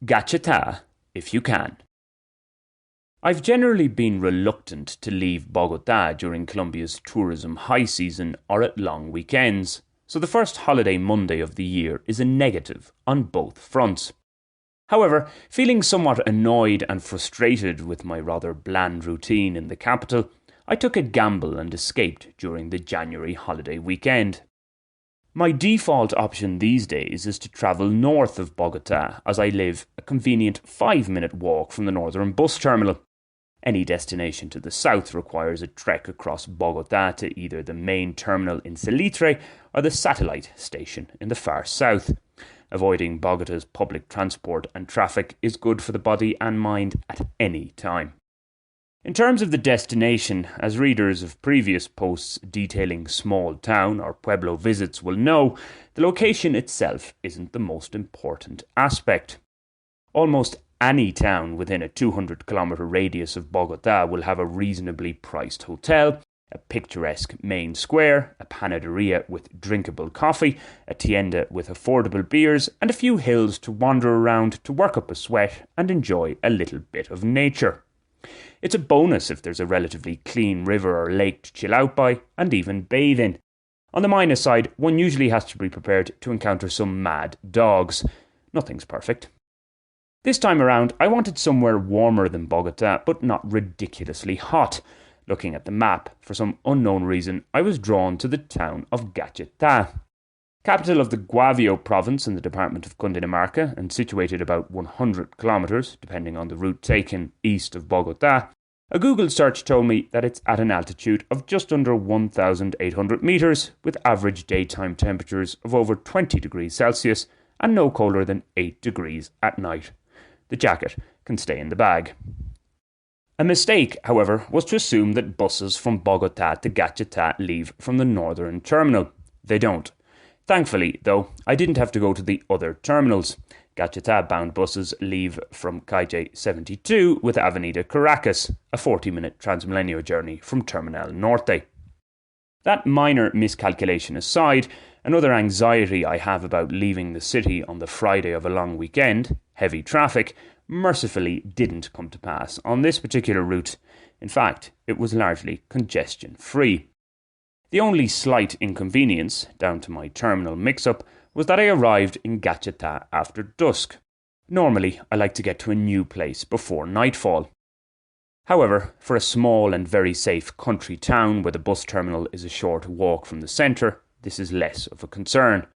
Gachetá, if you can. I've generally been reluctant to leave Bogotá during Colombia's tourism high season or at long weekends, so the first holiday Monday of the year is a negative on both fronts. However, feeling somewhat annoyed and frustrated with my rather bland routine in the capital, I took a gamble and escaped during the January holiday weekend. My default option these days is to travel north of Bogotá, as I live a convenient 5-minute walk from the northern bus terminal. Any destination to the south requires a trek across Bogotá to either the main terminal in Salitre or the satellite station in the far south. Avoiding Bogotá's public transport and traffic is good for the body and mind at any time. In terms of the destination, as readers of previous posts detailing small town or pueblo visits will know, the location itself isn't the most important aspect. Almost any town within a 200-kilometre radius of Bogotá will have a reasonably priced hotel, a picturesque main square, a panaderia with drinkable coffee, a tienda with affordable beers, and a few hills to wander around to work up a sweat and enjoy a little bit of nature. It's a bonus if there's a relatively clean river or lake to chill out by and even bathe in. On the minus side, one usually has to be prepared to encounter some mad dogs. Nothing's perfect. This time around, I wanted somewhere warmer than Bogotá, but not ridiculously hot. Looking at the map, for some unknown reason, I was drawn to the town of Gachetá. Capital of the Guavio province in the department of Cundinamarca and situated about 100 kilometres, depending on the route taken, east of Bogotá, a Google search told me that it's at an altitude of just under 1,800 metres, with average daytime temperatures of over 20 degrees Celsius and no colder than 8 degrees at night. The jacket can stay in the bag. A mistake, however, was to assume that buses from Bogotá to Gachetá leave from the northern terminal. They don't. Thankfully, though, I didn't have to go to the other terminals. Gachetá-bound buses leave from Calle 72 with Avenida Caracas, a 40-minute Transmilenio journey from Terminal Norte. That minor miscalculation aside, another anxiety I have about leaving the city on the Friday of a long weekend, heavy traffic, mercifully didn't come to pass on this particular route. In fact, it was largely congestion-free. The only slight inconvenience, down to my terminal mix-up, was that I arrived in Gachetá after dusk. Normally, I like to get to a new place before nightfall. However, for a small and very safe country town where the bus terminal is a short walk from the centre, this is less of a concern.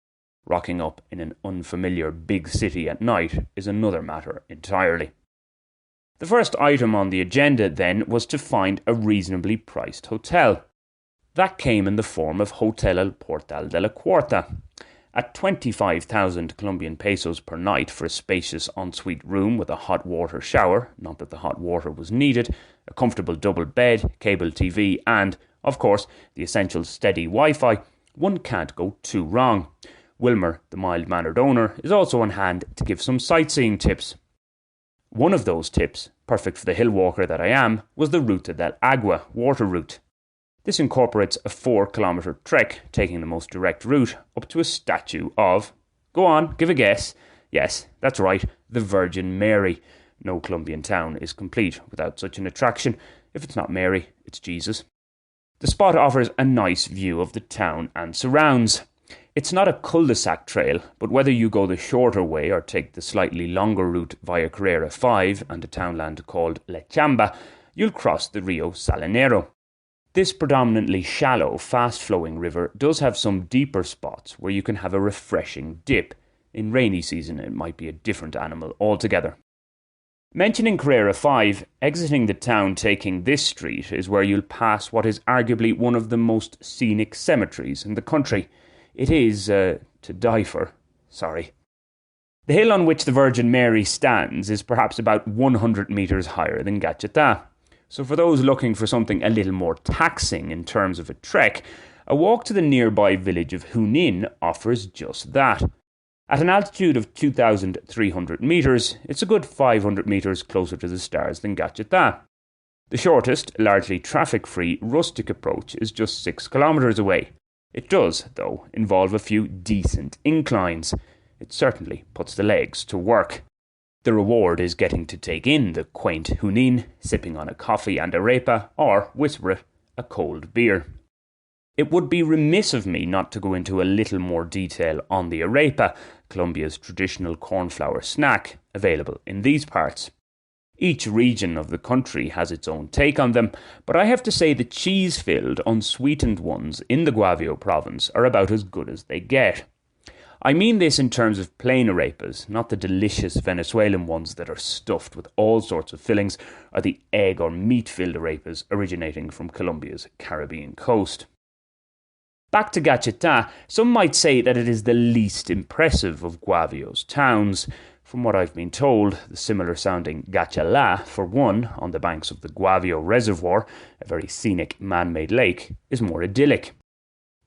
Rocking up in an unfamiliar big city at night is another matter entirely. The first item on the agenda then was to find a reasonably priced hotel. That came in the form of Hotel El Portal de la Cuarta. At 25,000 Colombian pesos per night for a spacious ensuite room with a hot water shower, not that the hot water was needed, a comfortable double bed, cable TV and, of course, the essential steady Wi-Fi, one can't go too wrong. Wilmer, the mild-mannered owner, is also on hand to give some sightseeing tips. One of those tips, perfect for the hill walker that I am, was the Ruta del Agua water route. This incorporates a 4-kilometre trek, taking the most direct route, up to a statue of... Go on, give a guess. Yes, that's right, the Virgin Mary. No Colombian town is complete without such an attraction. If it's not Mary, it's Jesus. The spot offers a nice view of the town and surrounds. It's not a cul-de-sac trail, but whether you go the shorter way or take the slightly longer route via Carrera 5 and a townland called La Chamba, you'll cross the Rio Salinero. This predominantly shallow, fast-flowing river does have some deeper spots where you can have a refreshing dip. In rainy season, it might be a different animal altogether. Mentioning Carrera 5, exiting the town taking this street is where you'll pass what is arguably one of the most scenic cemeteries in the country. It is, to die for. Sorry. The hill on which the Virgin Mary stands is perhaps about 100 metres higher than Gachetá. So for those looking for something a little more taxing in terms of a trek, a walk to the nearby village of Junín offers just that. At an altitude of 2,300 metres, it's a good 500 metres closer to the stars than Gachetá. The shortest, largely traffic-free, rustic approach is just 6 kilometres away. It does, though, involve a few decent inclines. It certainly puts the legs to work. The reward is getting to take in the quaint Junín, sipping on a coffee and arepa, or, whisper it, a cold beer. It would be remiss of me not to go into a little more detail on the arepa, Colombia's traditional cornflour snack, available in these parts. Each region of the country has its own take on them, but I have to say the cheese-filled, unsweetened ones in the Guavio province are about as good as they get. I mean this in terms of plain arepas, not the delicious Venezuelan ones that are stuffed with all sorts of fillings, or the egg or meat-filled arepas originating from Colombia's Caribbean coast. Back to Gachetá, some might say that it is the least impressive of Guavio's towns. From what I've been told, the similar-sounding Gachetá, for one, on the banks of the Guavio Reservoir, a very scenic man-made lake, is more idyllic.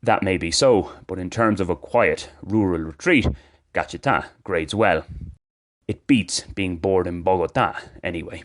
That may be so, but in terms of a quiet, rural retreat, Gachetá grades well. It beats being bored in Bogotá, anyway.